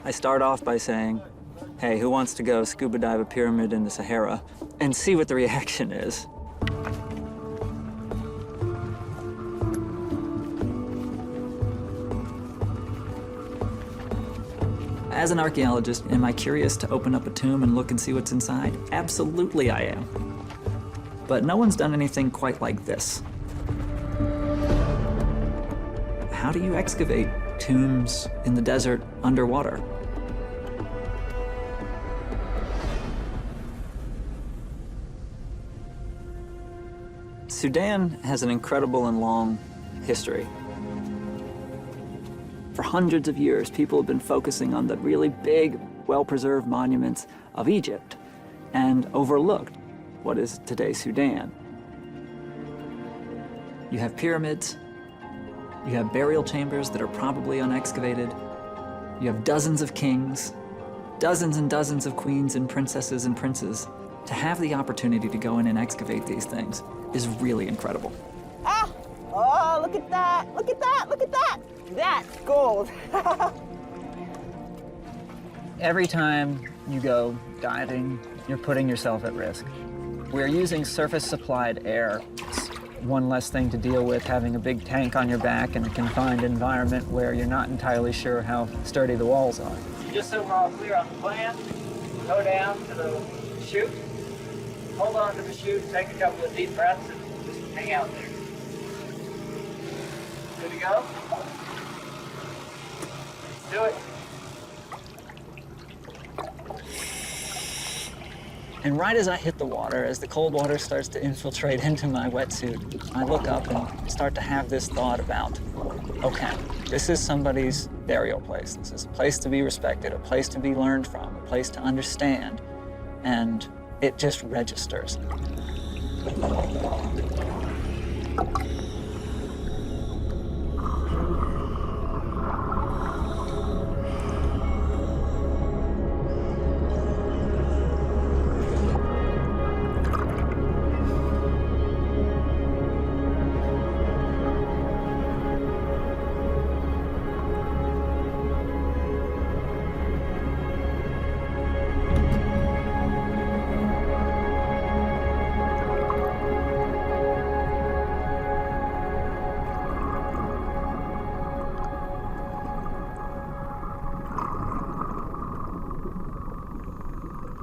I start off by saying, hey, who wants to go scuba dive a pyramid in the Sahara and see what the reaction is? As an archaeologist, am I curious to open up a tomb and look and see what's inside? Absolutely I am. But no one's done anything quite like this. How do you excavate tombs in the desert underwater? Sudan has an incredible and long history. For hundreds of years, people have been focusing on the really big, well-preserved monuments of Egypt and overlooked what is today Sudan. You have pyramids, you have burial chambers that are probably unexcavated, you have dozens of kings, dozens and dozens of queens and princesses and princes. To have the opportunity to go in and excavate these things is really incredible. Ah! Oh, look at that! Look at that! Look at that! That's gold! Every time you go diving, you're putting yourself at risk. We're using surface-supplied air. It's one less thing to deal with, having a big tank on your back in a confined environment where you're not entirely sure how sturdy the walls are. Just so we're all clear on the plan, go down to the chute, hold on to the chute, take a couple of deep breaths, and just hang out there. Good to go? Let's do it. And right as I hit the water, as the cold water starts to infiltrate into my wetsuit, I look up and start to have this thought about, okay, this is somebody's burial place. This is a place to be respected, a place to be learned from, a place to understand, and it just registers.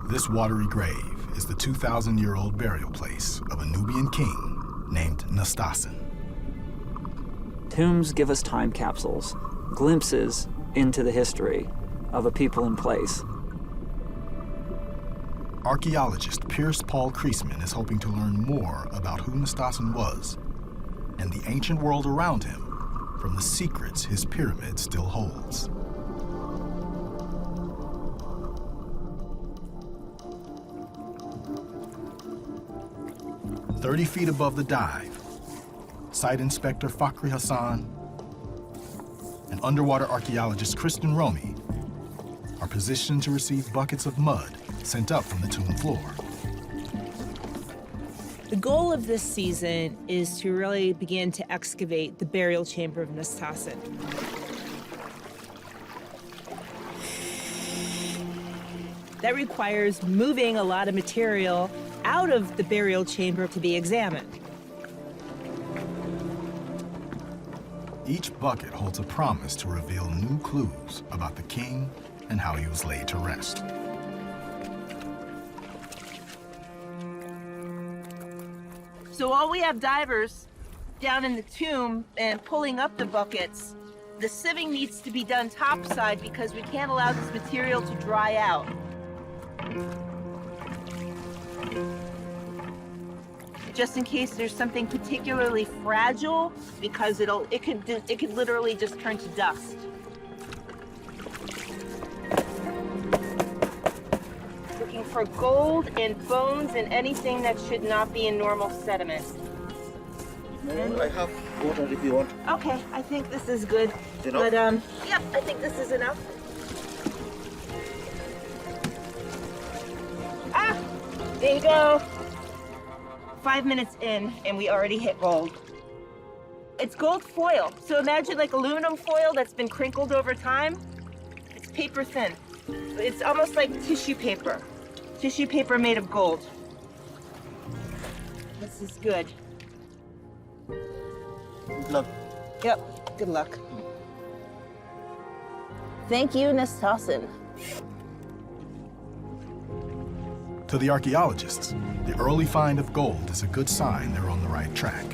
This watery grave is the 2,000-year-old burial place of a Nubian king named Nastasen. Tombs give us time capsules, glimpses into the history of a people and place. Archaeologist Pierce Paul Kriesman is hoping to learn more about who Nastasen was and the ancient world around him from the secrets his pyramid still holds. "30 feet above the dive, Site Inspector Fakhri Hassan and underwater archaeologist Kristen Romy are positioned to receive buckets of mud sent up from the tomb floor. The goal of this season is to really begin to excavate the burial chamber of Nastasen. That requires moving a lot of material out of the burial chamber to be examined. Each bucket holds a promise to reveal new clues about the king and how he was laid to rest. So while we have divers down in the tomb and pulling up the buckets, the sieving needs to be done topside because we can't allow this material to dry out. Just in case there's something particularly fragile, because it could literally just turn to dust. Looking for gold and bones and anything that should not be in normal sediment. I have water if you want. Okay, I think this is good. Enough? But yep, I think this is enough. Ah, there you go. 5 minutes in and we already hit gold. It's gold foil. So imagine like aluminum foil that's been crinkled over time. It's paper thin. It's almost like tissue paper. Tissue paper made of gold. This is good. Good luck. Yep, good luck. Thank you, Nastasin. To the archaeologists, the early find of gold is a good sign they're on the right track.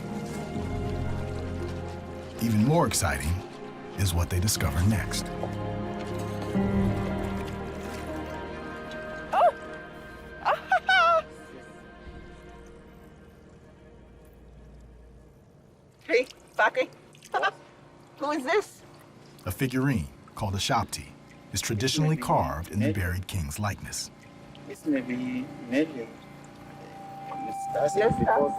Even more exciting is what they discover next. Oh! Hey, Fakri. Who is this? A figurine, called a Shabti, is traditionally carved in the buried king's likeness. This may be Mary. That's it because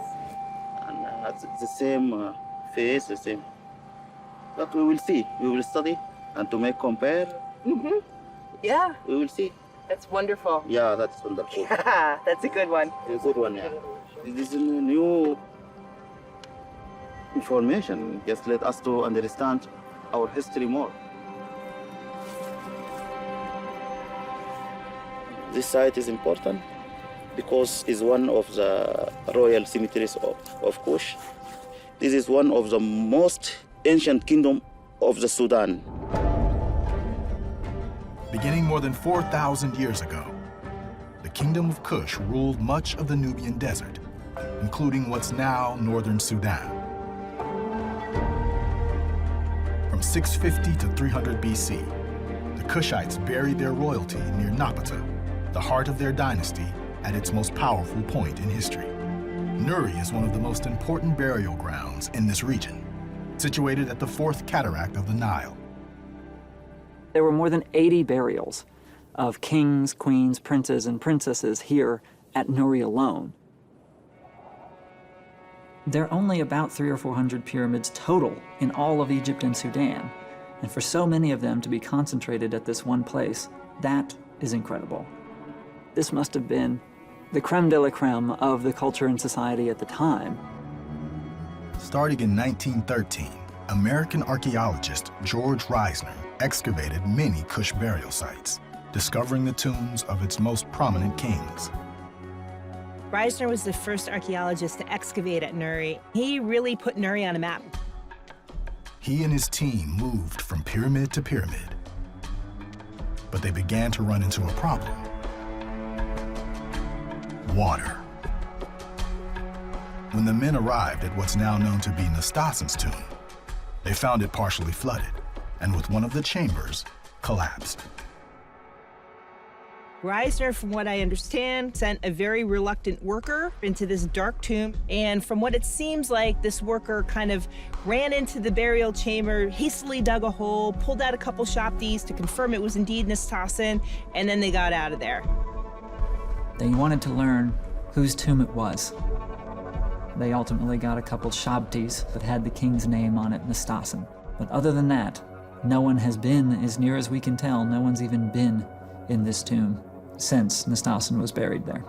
and it's the same face, the same. But we will see. We will study and to make compare. Mm-hmm. Yeah, We will see. that's wonderful. Yeah, that's wonderful. That's a good one. A good one, yeah. This is a new information. Just let us to understand our history more. This site is important because it's one of the royal cemeteries of Kush. This is one of the most ancient kingdom of the Sudan. Beginning more than 4,000 years ago, the Kingdom of Kush ruled much of the Nubian desert, including what's now northern Sudan. From 650 to 300 BC, the Kushites buried their royalty near Napata, the heart of their dynasty at its most powerful point in history. Nuri is one of the most important burial grounds in this region, situated at the fourth cataract of the Nile. There were more than 80 burials of kings, queens, princes, and princesses here at Nuri alone. There are only about 300 or 400 pyramids total in all of Egypt and Sudan, and for so many of them to be concentrated at this one place, that is incredible. This must have been the creme de la creme of the culture and society at the time. Starting in 1913, American archaeologist George Reisner excavated many Kush burial sites, discovering the tombs of its most prominent kings. Reisner was the first archaeologist to excavate at Nuri. He really put Nuri on a map. He and his team moved from pyramid to pyramid, but they began to run into a problem. Water. When the men arrived at what's now known to be Nastasin's tomb, they found it partially flooded, and with one of the chambers collapsed. Reisner, from what I understand, sent a very reluctant worker into this dark tomb. And from what it seems like, this worker kind of ran into the burial chamber, hastily dug a hole, pulled out a couple Shabtis to confirm it was indeed Nastasin, and then they got out of there. They wanted to learn whose tomb it was. They ultimately got a couple Shabtis that had the king's name on it, Nastasin. But other than that, no one has been, as near as we can tell, no one's even been in this tomb since Nastasin was buried there.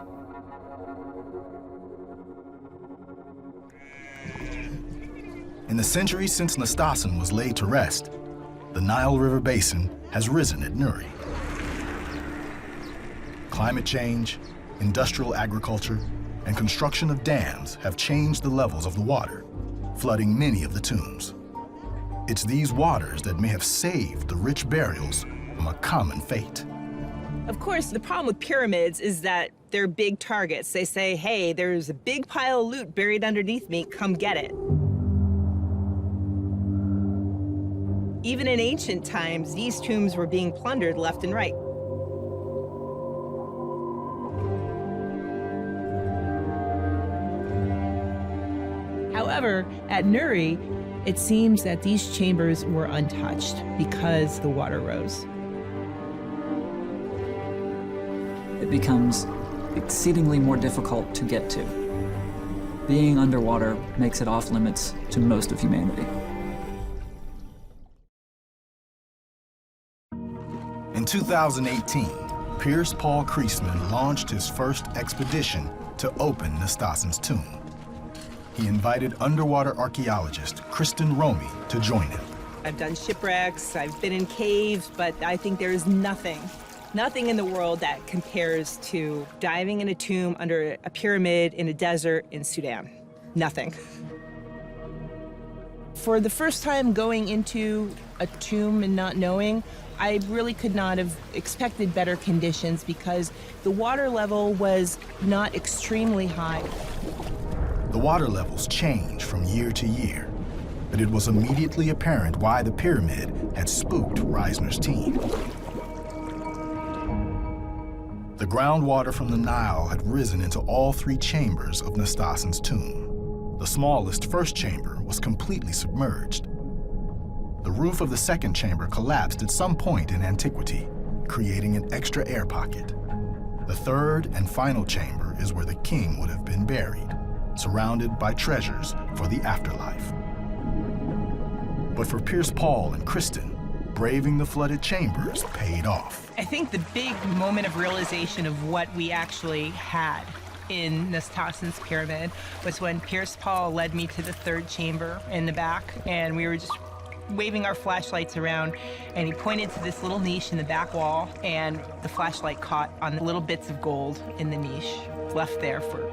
In the centuries since Nastasin was laid to rest, the Nile River basin has risen at Nuri. Climate change, industrial agriculture, and construction of dams have changed the levels of the water, flooding many of the tombs. It's these waters that may have saved the rich burials from a common fate. Of course, the problem with pyramids is that they're big targets. They say, hey, there's a big pile of loot buried underneath me, come get it. Even in ancient times, these tombs were being plundered left and right. However, at Nuri, it seems that these chambers were untouched because the water rose. It becomes exceedingly more difficult to get to. Being underwater makes it off limits to most of humanity. In 2018, Piers Paul Kriesman launched his first expedition to open Nastasin's tomb. he invited underwater archaeologist Kristen Romey to join him. I've done shipwrecks, I've been in caves, but I think there is nothing in the world that compares to diving in a tomb under a pyramid in a desert in Sudan. Nothing. For the first time going into a tomb and not knowing, I really could not have expected better conditions because the water level was not extremely high. The water levels change from year to year, but it was immediately apparent why the pyramid had spooked Reisner's team. The groundwater from the Nile had risen into all three chambers of Nastasin's tomb. The smallest first chamber was completely submerged. The roof of the second chamber collapsed at some point in antiquity, creating an extra air pocket. The third and final chamber is where the king would have been buried, surrounded by treasures for the afterlife. But for Pierce Paul and Kristen, braving the flooded chambers paid off. I think the big moment of realization of what we actually had in Nastasin's pyramid was when Pierce Paul led me to the third chamber in the back, and we were just waving our flashlights around, and he pointed to this little niche in the back wall, and the flashlight caught on the little bits of gold in the niche, left there for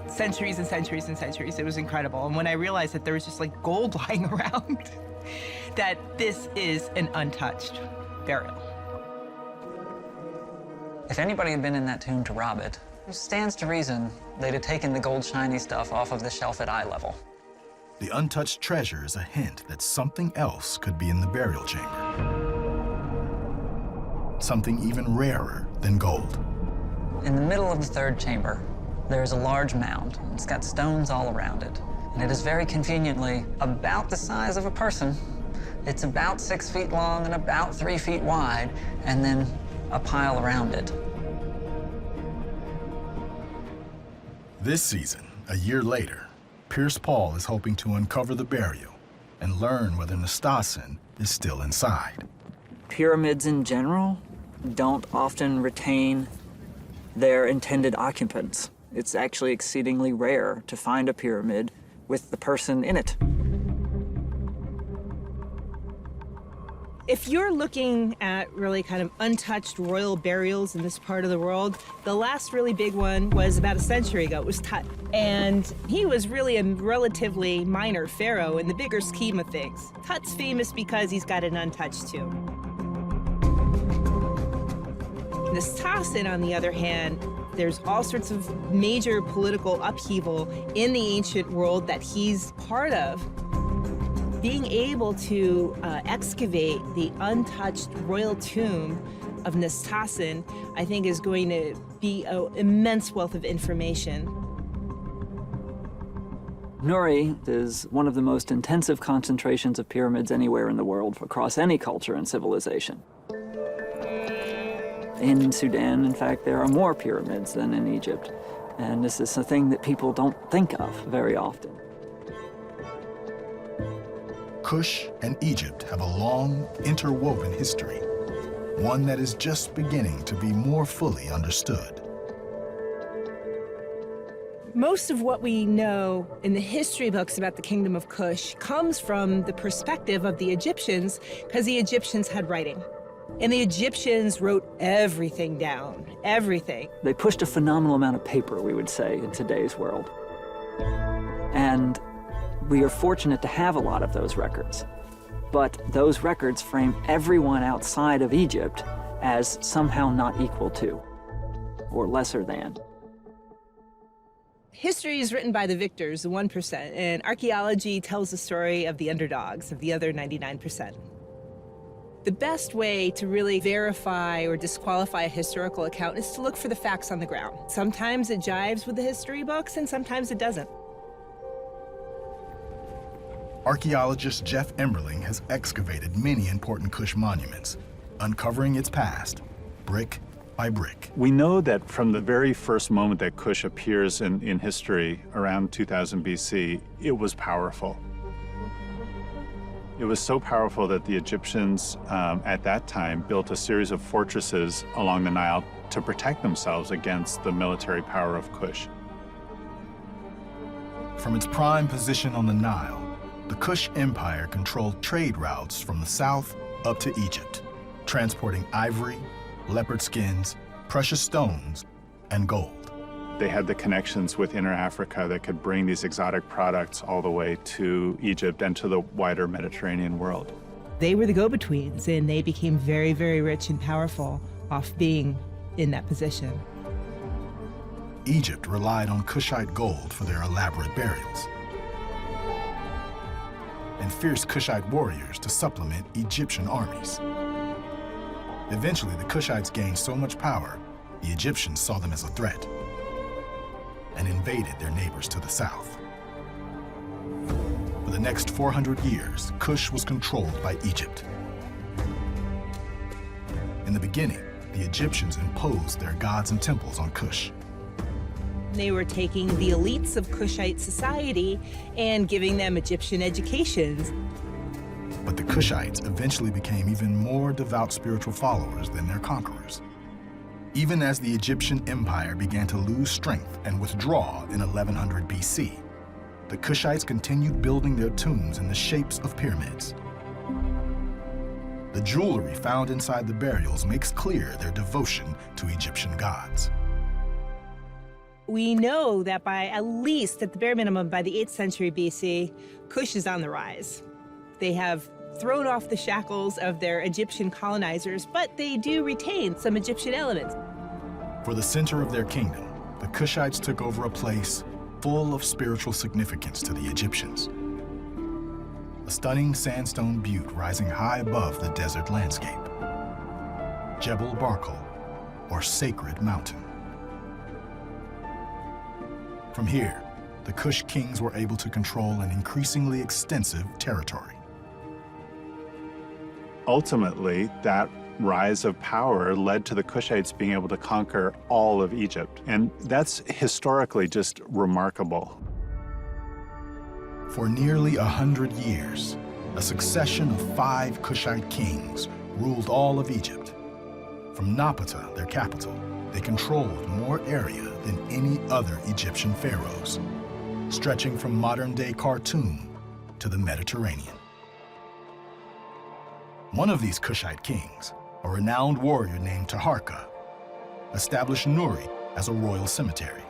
centuries and centuries and centuries. It was incredible. And when I realized that there was just like gold lying around, that this is an untouched burial. If anybody had been in that tomb to rob it, it stands to reason they'd have taken the gold shiny stuff off of the shelf at eye level. The untouched treasure is a hint that something else could be in the burial chamber. Something even rarer than gold. In the middle of the third chamber, there is a large mound. It's got stones all around it, and it is very conveniently about the size of a person. It's about 6 feet long and about 3 feet wide, and then a pile around it. This season, a year later, Pierce Paul is hoping to uncover the burial and learn whether Nastasin is still inside. Pyramids in general don't often retain their intended occupants. It's actually exceedingly rare to find a pyramid with the person in it. If you're looking at really kind of untouched royal burials in this part of the world, the last really big one was about a century ago. It was Tut. And he was really a relatively minor pharaoh in the bigger scheme of things. Tut's famous because he's got an untouched tomb. Nastasin, on the other hand, there's all sorts of major political upheaval in the ancient world that he's part of. Being able to excavate the untouched royal tomb of Nastasin, I think, is going to be an immense wealth of information. Nuri is one of the most intensive concentrations of pyramids anywhere in the world across any culture and civilization. In Sudan, in fact, there are more pyramids than in Egypt, and this is a thing that people don't think of very often. Kush and Egypt have a long, interwoven history, one that is just beginning to be more fully understood. Most of what we know in the history books about the Kingdom of Kush comes from the perspective of the Egyptians, because the Egyptians had writing. And the Egyptians wrote everything down, everything. They pushed a phenomenal amount of paper, we would say, in today's world. And we are fortunate to have a lot of those records. But those records frame everyone outside of Egypt as somehow not equal to, or lesser than. History is written by the victors, the 1%, and archaeology tells the story of the underdogs, of the other 99%. The best way to really verify or disqualify a historical account is to look for the facts on the ground. Sometimes it jives with the history books, and sometimes it doesn't. Archaeologist Jeff Emberling has excavated many important Kush monuments, uncovering its past, brick by brick. We know that from the very first moment that Kush appears in history, around 2000 BC, it was powerful. It was so powerful that the Egyptians at that time built a series of fortresses along the Nile to protect themselves against the military power of Kush. From its prime position on the Nile, the Kush Empire controlled trade routes from the south up to Egypt, transporting ivory, leopard skins, precious stones, and gold. They had the connections with Inner Africa that could bring these exotic products all the way to Egypt and to the wider Mediterranean world. They were the go-betweens, and they became very, very rich and powerful off being in that position. Egypt relied on Kushite gold for their elaborate burials, and fierce Kushite warriors to supplement Egyptian armies. Eventually, the Kushites gained so much power, the Egyptians saw them as a threat and invaded their neighbors to the south. For the next 400 years, Kush was controlled by Egypt. In the beginning, the Egyptians imposed their gods and temples on Kush. They were taking the elites of Kushite society and giving them Egyptian educations. But the Kushites eventually became even more devout spiritual followers than their conquerors. Even as the Egyptian empire began to lose strength and withdraw in 1100 BC, the Kushites continued building their tombs in the shapes of pyramids. The jewelry found inside the burials makes clear their devotion to Egyptian gods. We know that by at least, at the bare minimum, by the 8th century BC, Kush is on the rise. They have thrown off the shackles of their Egyptian colonizers, but they do retain some Egyptian elements. For the center of their kingdom, the Kushites took over a place full of spiritual significance to the Egyptians. A stunning sandstone butte rising high above the desert landscape. Jebel Barkal, or Sacred Mountain. From here, the Kush kings were able to control an increasingly extensive territory. Ultimately, that rise of power led to the Kushites being able to conquer all of Egypt. And that's historically just remarkable. For nearly 100 years, a succession of 5 Kushite kings ruled all of Egypt. From Napata, their capital, they controlled more area than any other Egyptian pharaohs, stretching from modern-day Khartoum to the Mediterranean. One of these Kushite kings, a renowned warrior named Taharqa, established Nuri as a royal cemetery.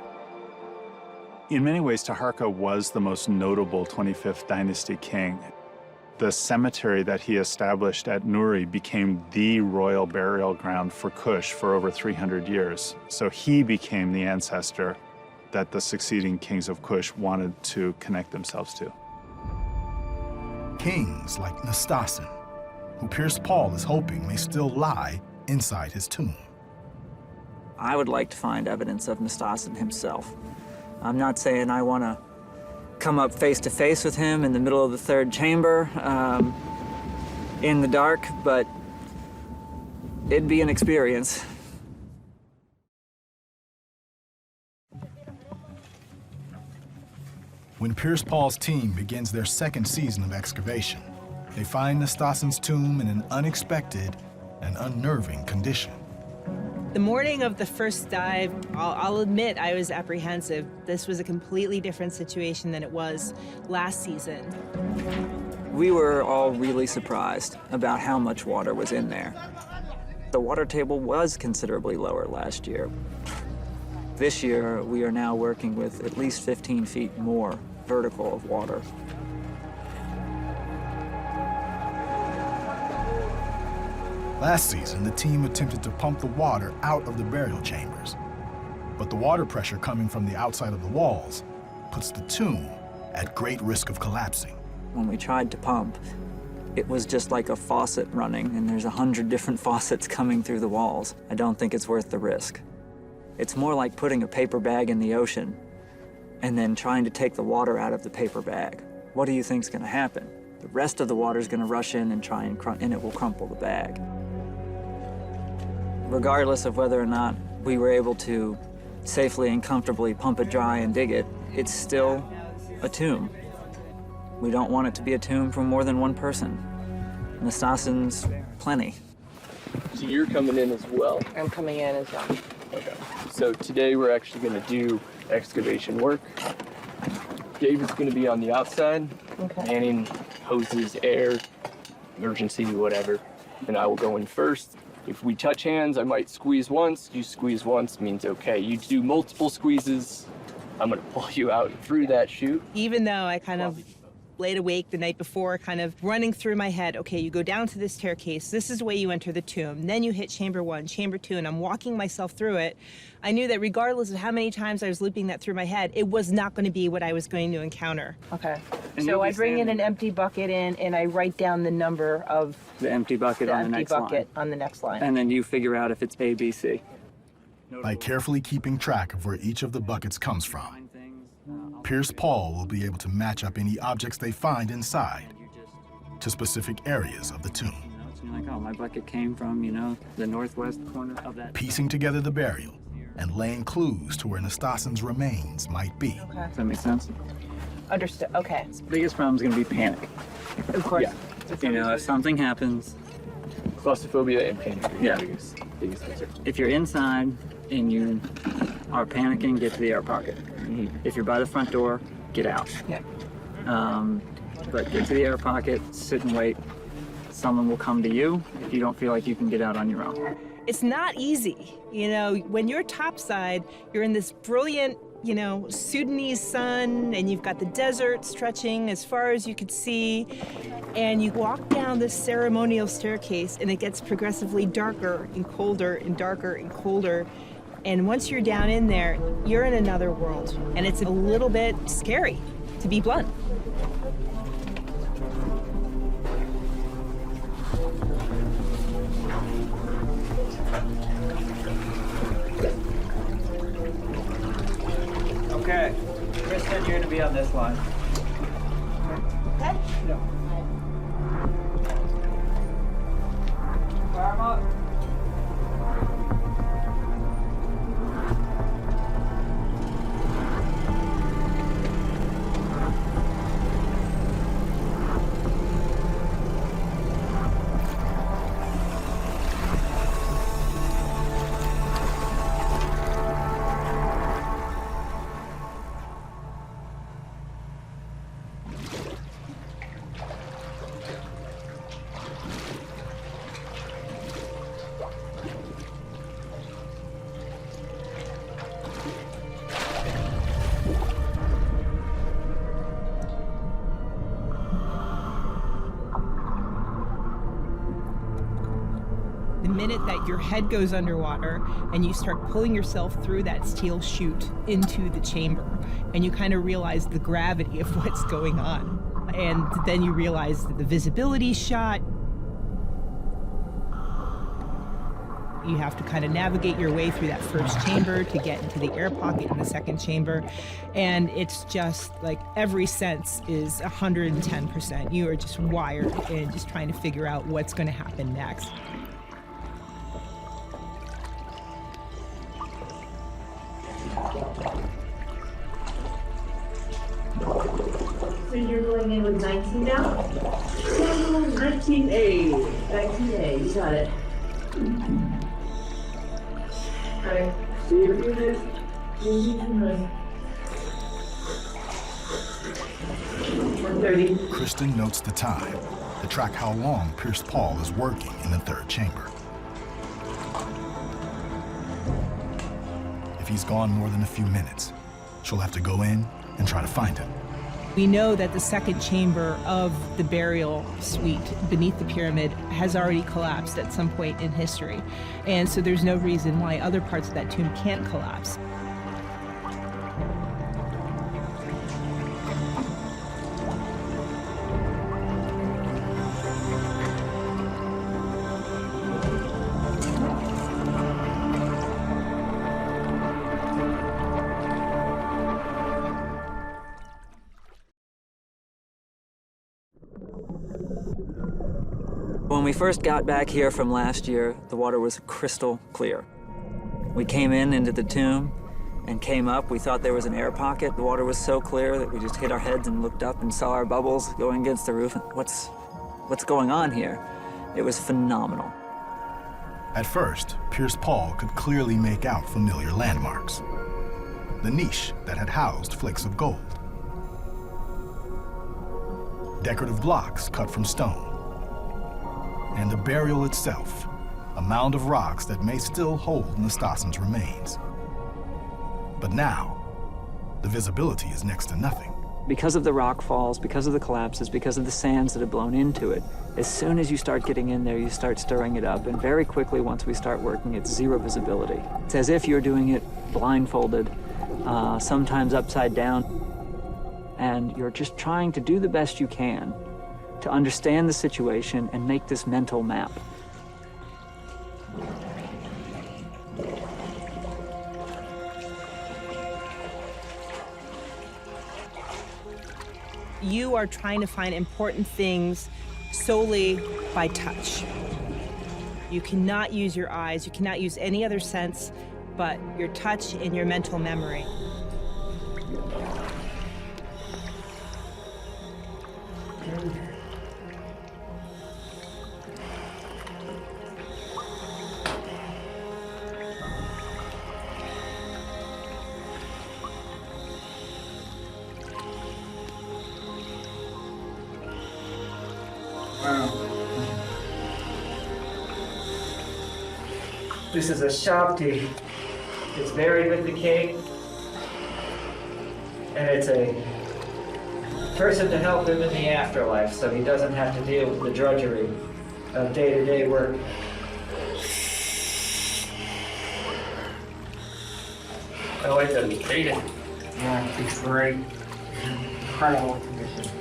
In many ways, Taharqa was the most notable 25th dynasty king. The cemetery that he established at Nuri became the royal burial ground for Kush for over 300 years. So he became the ancestor that the succeeding kings of Kush wanted to connect themselves to. Kings like Nastasin, who Pierce Paul is hoping may still lie inside his tomb. I would like to find evidence of Nastasin himself. I'm not saying I want to come up face to face with him in the middle of the third chamber in the dark, but it'd be an experience. When Pierce Paul's team begins their second season of excavation, they find Nastasin's tomb in an unexpected and unnerving condition. The morning of the first dive, I'll admit I was apprehensive. This was a completely different situation than it was last season. We were all really surprised about how much water was in there. The water table was considerably lower last year. This year, we are now working with at least 15 feet more vertical of water. Last season, the team attempted to pump the water out of the burial chambers, but the water pressure coming from the outside of the walls puts the tomb at great risk of collapsing. When we tried to pump, it was just like a faucet running, and there's 100 different faucets coming through the walls. I don't think it's worth the risk. It's more like putting a paper bag in the ocean and then trying to take the water out of the paper bag. What do you think's gonna happen? The rest of the water's gonna rush in and try and it will crumple the bag. Regardless of whether or not we were able to safely and comfortably pump it dry and dig it, it's still a tomb. We don't want it to be a tomb for more than one person. Nastasin's plenty. So you're coming in as well? I'm coming in as well. Okay. So today we're actually going to do excavation work. David's going to be on the outside, Okay. manning hoses, air, emergency, whatever. And I will go in first. If we touch hands, I might squeeze once. You squeeze once means okay. You do multiple squeezes, I'm going to pull you out through that chute. Even though I kind of laid awake the night before, kind of running through my head, okay, you go down to this staircase, this is the way you enter the tomb, then you hit chamber 1, chamber 2, and I'm walking myself through it. I knew that regardless of how many times I was looping that through my head, it was not going to be what I was going to encounter. Okay. And So you'll be I bring in standing- an empty bucket in, and I write down the number of The empty bucket the on the empty next bucket line. on the next line. And then you figure out if it's A, B, C. By carefully keeping track of where each of the buckets comes from, Pierce Paul will be able to match up any objects they find inside to specific areas of the tomb, You're like, oh, my bucket came from, the northwest corner of that. piecing together the burial and laying clues to where Nastasin's remains might be. Okay. Does that make sense? Understood. Okay. Biggest problem is going to be panic. Of course. Yeah. If something happens, Claustrophobia and panic are Yeah. the biggest concern. if you're inside and you are panicking, get to the air pocket. If you're by the front door, get out. Yeah. But get to the air pocket, sit and wait. Someone will come to you if you don't feel like you can get out on your own. It's not easy. When you're topside, you're in this brilliant, Sudanese sun, and you've got the desert stretching as far as you could see, and you walk down this ceremonial staircase, and it gets progressively darker and colder and darker and colder. And once you're down in there, you're in another world, and it's a little bit scary, to be blunt. Okay. Kristen, you're going to be on this line. Okay. Arm up. The minute that your head goes underwater and you start pulling yourself through that steel chute into the chamber, and you kind of realize the gravity of what's going on. And then you realize that the visibility shot. You have to kind of navigate your way through that first chamber to get into the air pocket in the second chamber. And it's just like every sense is 110%. You are just wired and just trying to figure out what's going to happen next. So you're going in with 19 now? 19A. 19A, you got it. Okay. See you in a minute. 1:30. Kristen notes the time to track how long Pierce Paul is working in the third chamber. If he's gone more than a few minutes, she'll have to go in and try to find him. We know that the second chamber of the burial suite beneath the pyramid has already collapsed at some point in history. And so there's no reason why other parts of that tomb can't collapse. When we first got back here from last year, the water was crystal clear. We came into the tomb and came up. We thought there was an air pocket. The water was so clear that we just hit our heads and looked up and saw our bubbles going against the roof. What's going on here? It was phenomenal. At first, Pierce Paul could clearly make out familiar landmarks. The niche that had housed flakes of gold, decorative blocks cut from stone, and the burial itself, a mound of rocks that may still hold Nastasen's remains. But now, the visibility is next to nothing. Because of the rock falls, because of the collapses, because of the sands that have blown into it, as soon as you start getting in there, you start stirring it up, and very quickly, once we start working, it's zero visibility. It's as if you're doing it blindfolded, sometimes upside down, and you're just trying to do the best you can to understand the situation and make this mental map. You are trying to find important things solely by touch. You cannot use your eyes, you cannot use any other sense but your touch and your mental memory. This is a Shabti. It's buried with the king, and it's a person to help him in the afterlife, so he doesn't have to deal with the drudgery of day-to-day work. Oh, it's a beta. Yeah, it's great. Incredible condition.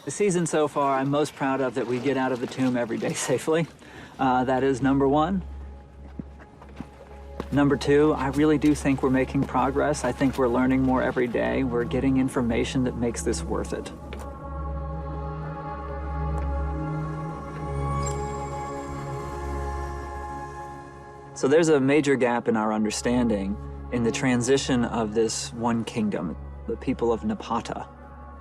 The season so far, I'm most proud of that we get out of the tomb every day safely. That is number one. Number two, I really do think we're making progress. I think we're learning more every day. We're getting information that makes this worth it. So there's a major gap in our understanding in the transition of this one kingdom, the people of Napata.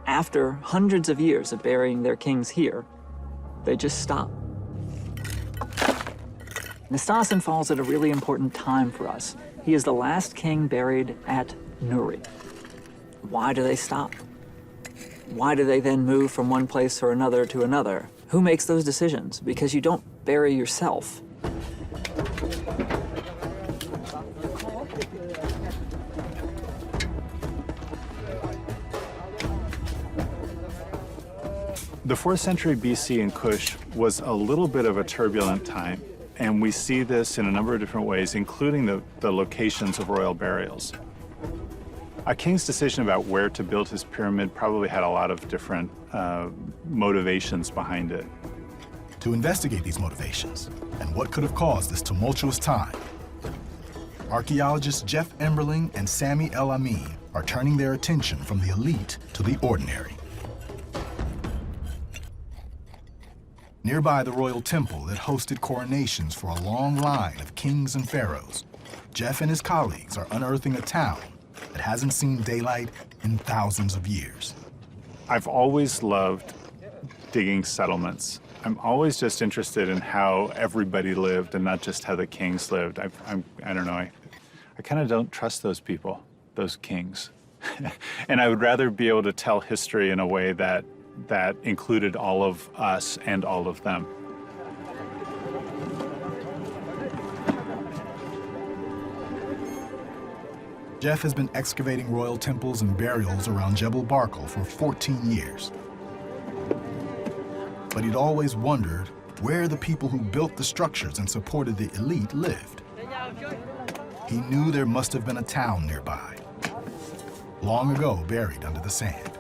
After hundreds of years of burying their kings here, they just stop. Nastasen falls at a really important time for us. He is the last king buried at Nuri. Why do they stop? Why do they then move from one place or another to another? Who makes those decisions? Because you don't bury yourself. The 4th century BC in Kush was a little bit of a turbulent time, and we see this in a number of different ways, including the locations of royal burials. A king's decision about where to build his pyramid probably had a lot of different motivations behind it. To investigate these motivations and what could have caused this tumultuous time, archaeologists Jeff Emberling and Sami El Amin are turning their attention from the elite to the ordinary. Nearby the royal temple that hosted coronations for a long line of kings and pharaohs, Jeff and his colleagues are unearthing a town that hasn't seen daylight in thousands of years. I've always loved digging settlements. I'm always just interested in how everybody lived and not just how the kings lived. I don't know, I kind of don't trust those people, those kings. And I would rather be able to tell history in a way that included all of us and all of them. Jeff has been excavating royal temples and burials around Jebel Barkal for 14 years. But he'd always wondered where the people who built the structures and supported the elite lived. He knew there must have been a town nearby, long ago buried under the sand.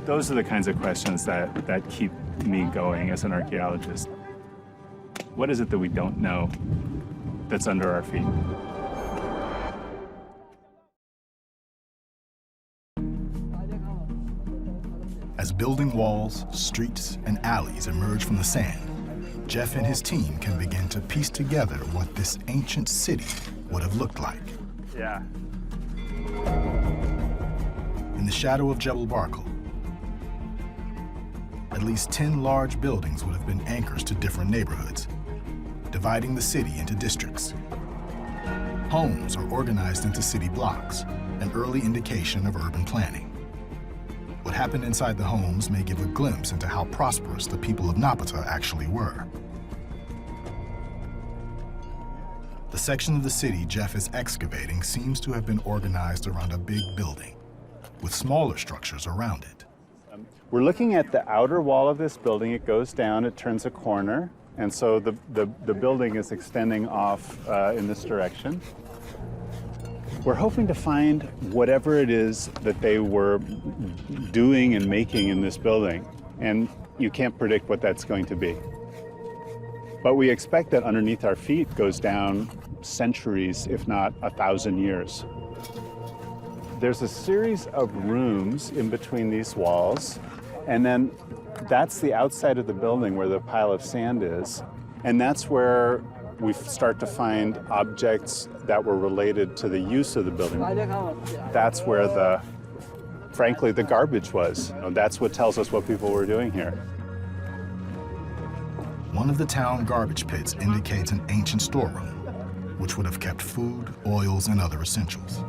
Those are the kinds of questions that keep me going as an archaeologist. What is it that we don't know that's under our feet? As building walls, streets, and alleys emerge from the sand, Jeff and his team can begin to piece together what this ancient city would have looked like. Yeah. In the shadow of Jebel Barkal, at least 10 large buildings would have been anchors to different neighborhoods, dividing the city into districts. Homes are organized into city blocks, an early indication of urban planning. What happened inside the homes may give a glimpse into how prosperous the people of Napata actually were. The section of the city Jeff is excavating seems to have been organized around a big building, with smaller structures around it. We're looking at the outer wall of this building. It goes down, it turns a corner, and so the building is extending off in this direction. We're hoping to find whatever it is that they were doing and making in this building, and you can't predict what that's going to be. But we expect that underneath our feet goes down centuries, if not 1,000 years. There's a series of rooms in between these walls, and then that's the outside of the building where the pile of sand is, and that's where we start to find objects that were related to the use of the building. That's where frankly, the garbage was. That's what tells us what people were doing here. One of the town garbage pits indicates an ancient storeroom, which would have kept food, oils, and other essentials.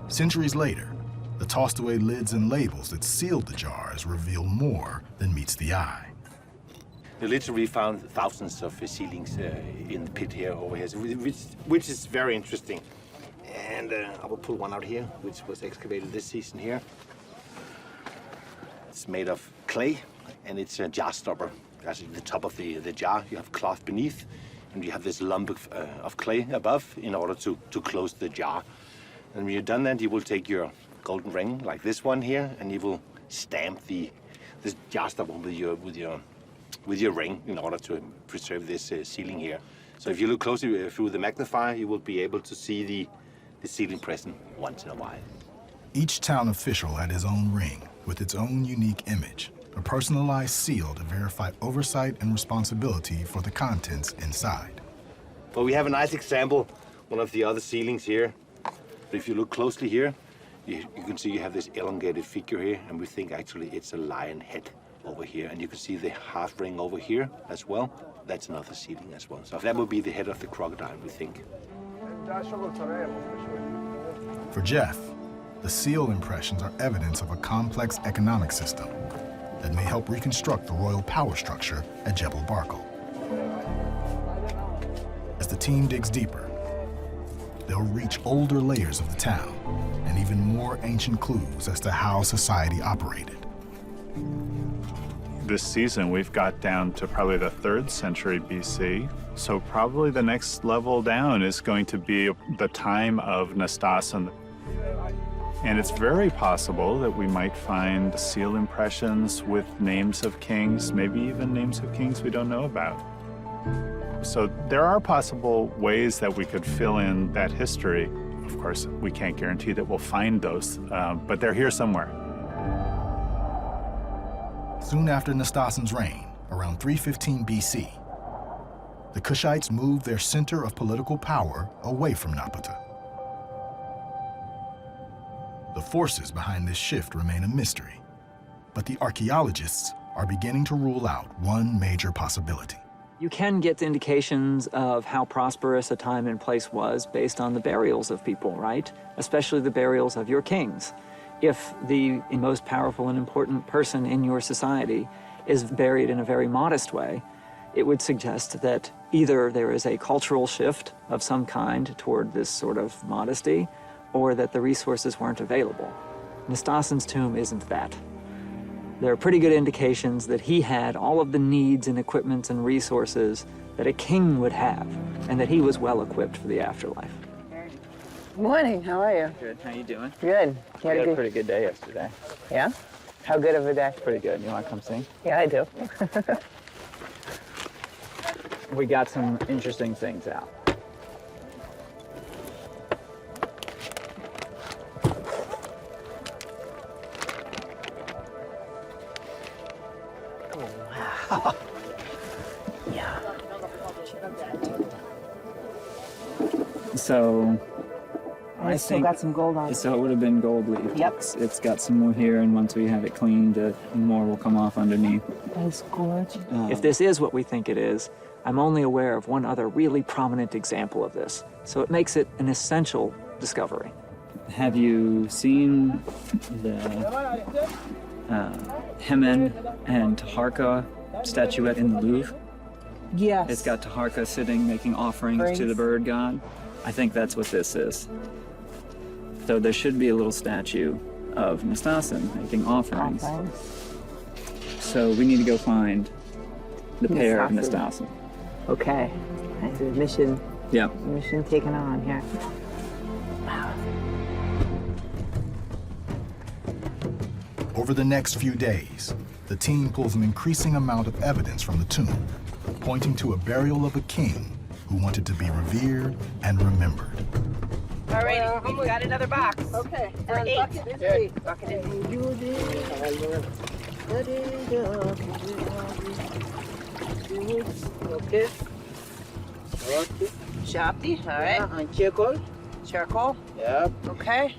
Centuries later, the tossed away lids and labels that sealed the jars reveal more than meets the eye. They literally found thousands of sealings in the pit here over here, which is very interesting. And I will pull one out here, which was excavated this season here. It's made of clay, and it's a jar stopper. That's at the top of the jar. You have cloth beneath, and you have this lump of clay above in order to close the jar. And when you're done that, you will take your golden ring, like this one here, and you will stamp this jar stopper with your ring in order to preserve this sealing here. So if you look closely through the magnifier, you will be able to see the sealing present once in a while. Each town official had his own ring with its own unique image, a personalized seal to verify oversight and responsibility for the contents inside. But we have a nice example, one of the other sealings here. But if you look closely here, you can see you have this elongated figure here, and we think actually it's a lion head over here. And you can see the half ring over here as well. That's another sealing as well. So that would be the head of the crocodile, we think. For Jeff, the seal impressions are evidence of a complex economic system that may help reconstruct the royal power structure at Jebel Barkal. As the team digs deeper, they'll reach older layers of the town and even more ancient clues as to how society operated. This season, we've got down to probably the 3rd century BC. So probably the next level down is going to be the time of Nastasen. And it's very possible that we might find seal impressions with names of kings, maybe even names of kings we don't know about. So there are possible ways that we could fill in that history. Of course, we can't guarantee that we'll find those, but they're here somewhere. Soon after Nastasen's reign, around 315 BC, the Kushites moved their center of political power away from Napata. The forces behind this shift remain a mystery, but the archaeologists are beginning to rule out one major possibility. You can get indications of how prosperous a time and place was based on the burials of people, right? Especially the burials of your kings. If the most powerful and important person in your society is buried in a very modest way, it would suggest that either there is a cultural shift of some kind toward this sort of modesty, or that the resources weren't available. Nastasen's tomb isn't that. There are pretty good indications that he had all of the needs and equipment and resources that a king would have, and that he was well equipped for the afterlife. Morning, how are you? Good, how you doing? Good. We had a pretty good day yesterday. Yeah? How good of a day? Pretty good. You want to come sing? Yeah, I do. We got some interesting things out. Yeah. So I It's still think got some gold on it. so. It would have been gold leaf. Yep. It's got some more here, and once we have it cleaned, more will come off underneath. That's gorgeous. If this is what we think it is, I'm only aware of one other really prominent example of this, so it makes it an essential discovery. Have you seen the Hemen and Taharqa statuette in the Louvre? Yes. It's got Taharqa sitting making offerings to the bird god. I think that's what this is. So there should be a little statue of Nastasen making offerings. So we need to go find the pair of Nastasen. Okay. That's a mission. Yeah. Mission taken on here. Over the next few days, the team pulls an increasing amount of evidence from the tomb, pointing to a burial of a king who wanted to be revered and remembered. All right, we've got another box. Okay. For And 8. bucket is 8. Bucket is 8. Okay. Shopty, all right. And charcoal. Charcoal. Yep. Okay.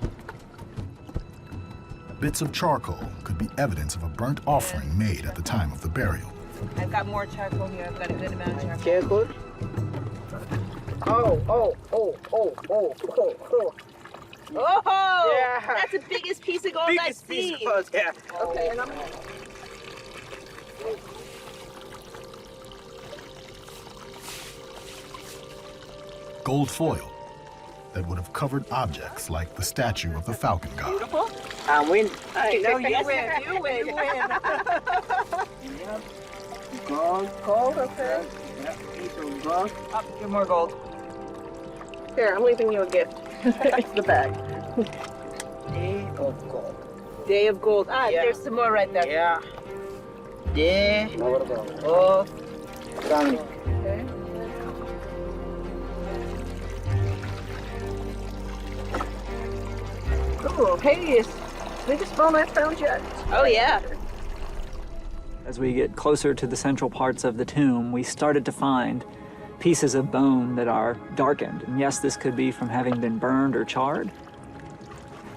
Bits of charcoal could be evidence of a burnt offering made at the time of the burial. I've got more charcoal here. I've got a good amount of charcoal. Charcoal. Oh. Oh! Yeah. That's the biggest piece of gold I've seen. Yeah. Okay. And I'm Gold foil that would have covered objects like the statue of the falcon god. Beautiful. I win. I know you win. You win. You win. Gold, okay. Yeah, piece of gold. Oh, give more gold. Here, I'm leaving you a gift. It's the bag. Day of gold. Day of gold. Ah, Yeah. there's some more right there. Yeah. Day of Sunny. Okay. Ooh, hey, it's the biggest bone I've found yet. Oh, yeah. As we get closer to the central parts of the tomb, we started to find pieces of bone that are darkened. And yes, this could be from having been burned or charred,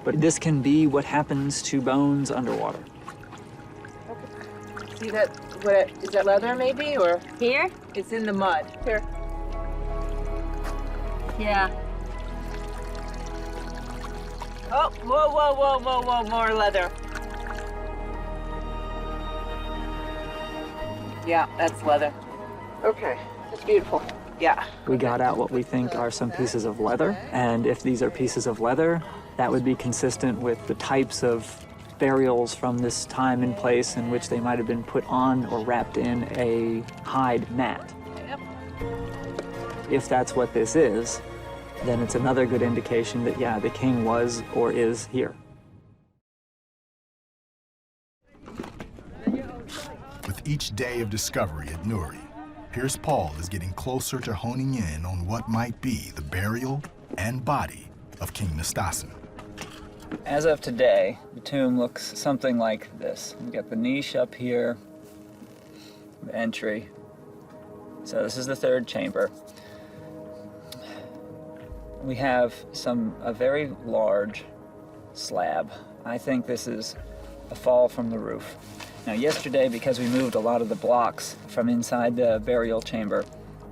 but this can be what happens to bones underwater. See that? What? Is that leather maybe, or Here? it's in the mud? Here. Yeah. Oh, whoa, more leather. Yeah, that's leather. Okay, it's beautiful. Yeah. We got out what we think are some pieces of leather, and if these are pieces of leather, that would be consistent with the types of burials from this time and place in which they might have been put on or wrapped in a hide mat. Yep. If that's what this is, then it's another good indication that, yeah, the king was or is here. With each day of discovery at Nuri, Pierce Paul is getting closer to honing in on what might be the burial and body of King Nastasen. As of today, the tomb looks something like this. We got the niche up here, the entry. So this is the third chamber. We have a very large slab. I think this is a fall from the roof. Now yesterday, because we moved a lot of the blocks from inside the burial chamber,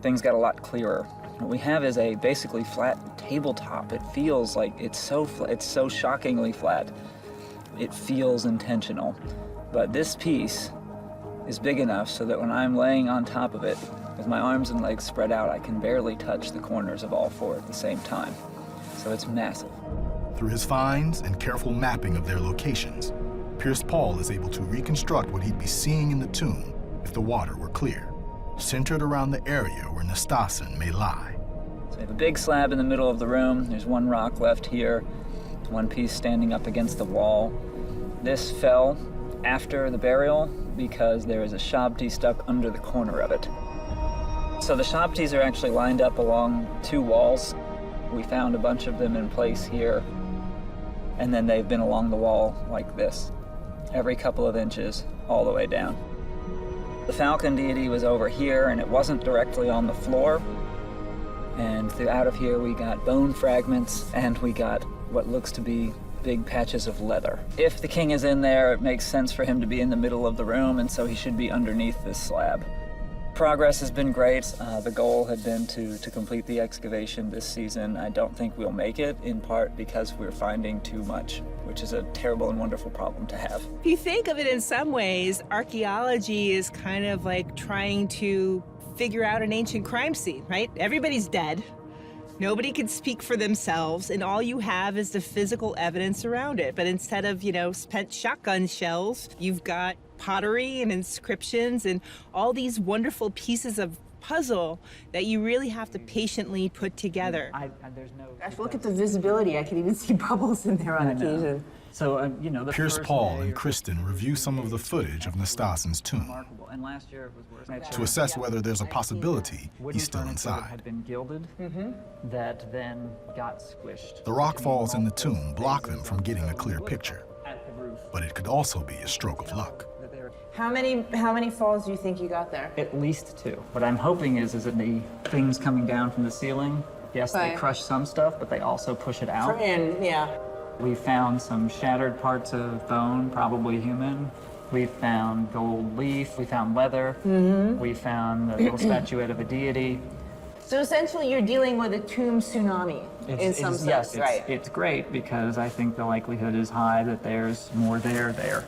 things got a lot clearer. What we have is a basically flat tabletop. It feels like it's so shockingly flat. It feels intentional. But this piece is big enough so that when I'm laying on top of it, with my arms and legs spread out, I can barely touch the corners of all four at the same time. So it's massive. Through his finds and careful mapping of their locations, Pierce Paul is able to reconstruct what he'd be seeing in the tomb if the water were clear, centered around the area where Nastasen may lie. So we have a big slab in the middle of the room. There's one rock left here, one piece standing up against the wall. This fell after the burial because there is a shabti stuck under the corner of it. So the shabtis are actually lined up along two walls. We found a bunch of them in place here, and then they've been along the wall like this, every couple of inches, all the way down. The falcon deity was over here, and it wasn't directly on the floor. And out of here we got bone fragments, and we got what looks to be big patches of leather. If the king is in there, it makes sense for him to be in the middle of the room, and so he should be underneath this slab. Progress has been great. The goal had been to complete the excavation this season. I don't think we'll make it, in part because we're finding too much, which is a terrible and wonderful problem to have. If you think of it in some ways, archaeology is kind of like trying to figure out an ancient crime scene, right? Everybody's dead. Nobody can speak for themselves, and all you have is the physical evidence around it. But instead of, spent shotgun shells, you've got pottery and inscriptions and all these wonderful pieces of puzzle that you really have to patiently put together. There's no... Gosh, look at the visibility. I can even see bubbles in there on occasion. So, the Pierce first Paul day and or- Kristen review some of the footage of Nastasin's tomb Remarkable. And last year it was worse. to assess whether there's a possibility Wooden he's still furniture that inside. had been gilded that then got squished. The rock falls in the tomb block them from getting a clear picture, At the roof. but it could also be a stroke of luck. That they were How many falls do you think you got there? at least 2. What I'm hoping is that the things coming down from the ceiling, yes, they Right. crush some stuff, but they also push it out. And yeah. We found some shattered parts of bone, probably human. We found gold leaf. We found leather. We found the little statuette of a deity. So essentially, you're dealing with a tomb tsunami in some sense, yes, right? It's great because I think the likelihood is high that there's more there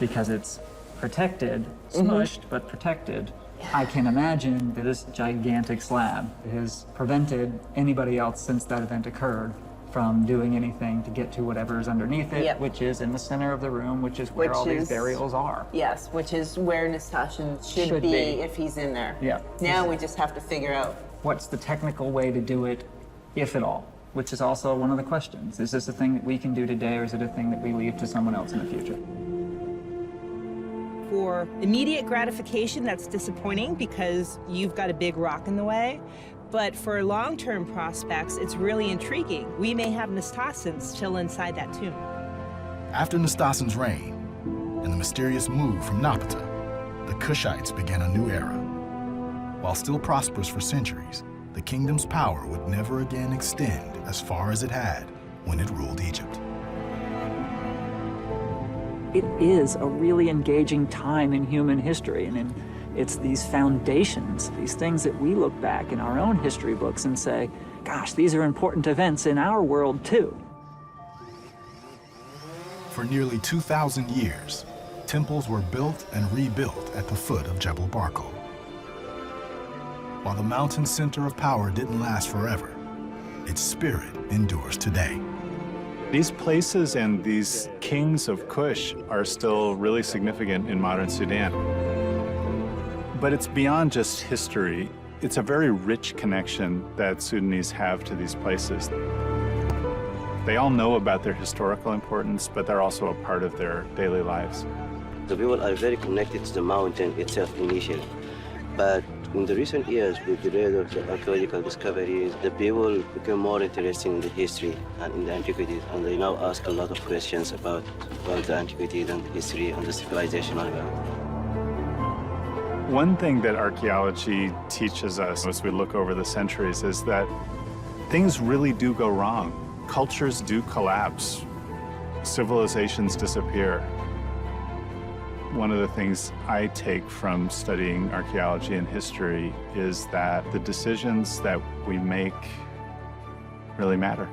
because it's protected, smushed, but protected. I can imagine that this gigantic slab has prevented anybody else since that event occurred from doing anything to get to whatever is underneath it, Yep. which is in the center of the room, which is where Which all these is- burials are. Yes, which is where Nastashin should Should be be. if he's in there. Yeah. Now we just have to figure out. What's the technical way to do it, if at all? Which is also one of the questions. Is this a thing that we can do today, or is it a thing that we leave to someone else in the future? For immediate gratification, that's disappointing because you've got a big rock in the way. But for long-term prospects, it's really intriguing. We may have Nastasin still inside that tomb. After Nastasin's reign and the mysterious move from Napata, the Kushites began a new era. While still prosperous for centuries, the kingdom's power would never again extend as far as it had when it ruled Egypt. It is a really engaging time in human history, and it's these foundations, these things that we look back in our own history books and say, gosh, these are important events in our world too. For nearly 2,000 years, temples were built and rebuilt at the foot of Jebel Barkal. While the mountain center of power didn't last forever, its spirit endures today. These places and these kings of Kush are still really significant in modern Sudan. But it's beyond just history. It's a very rich connection that Sudanese have to these places. They all know about their historical importance, but they're also a part of their daily lives. The people are very connected to the mountain itself initially. But in the recent years, with the rate of the archaeological discoveries, the people became more interested in the history and in the antiquities, and they now ask a lot of questions about the antiquities and the history and the civilization all around. One thing that archaeology teaches us as we look over the centuries is that things really do go wrong. Cultures do collapse. Civilizations disappear. One of the things I take from studying archaeology and history is that the decisions that we make really matter.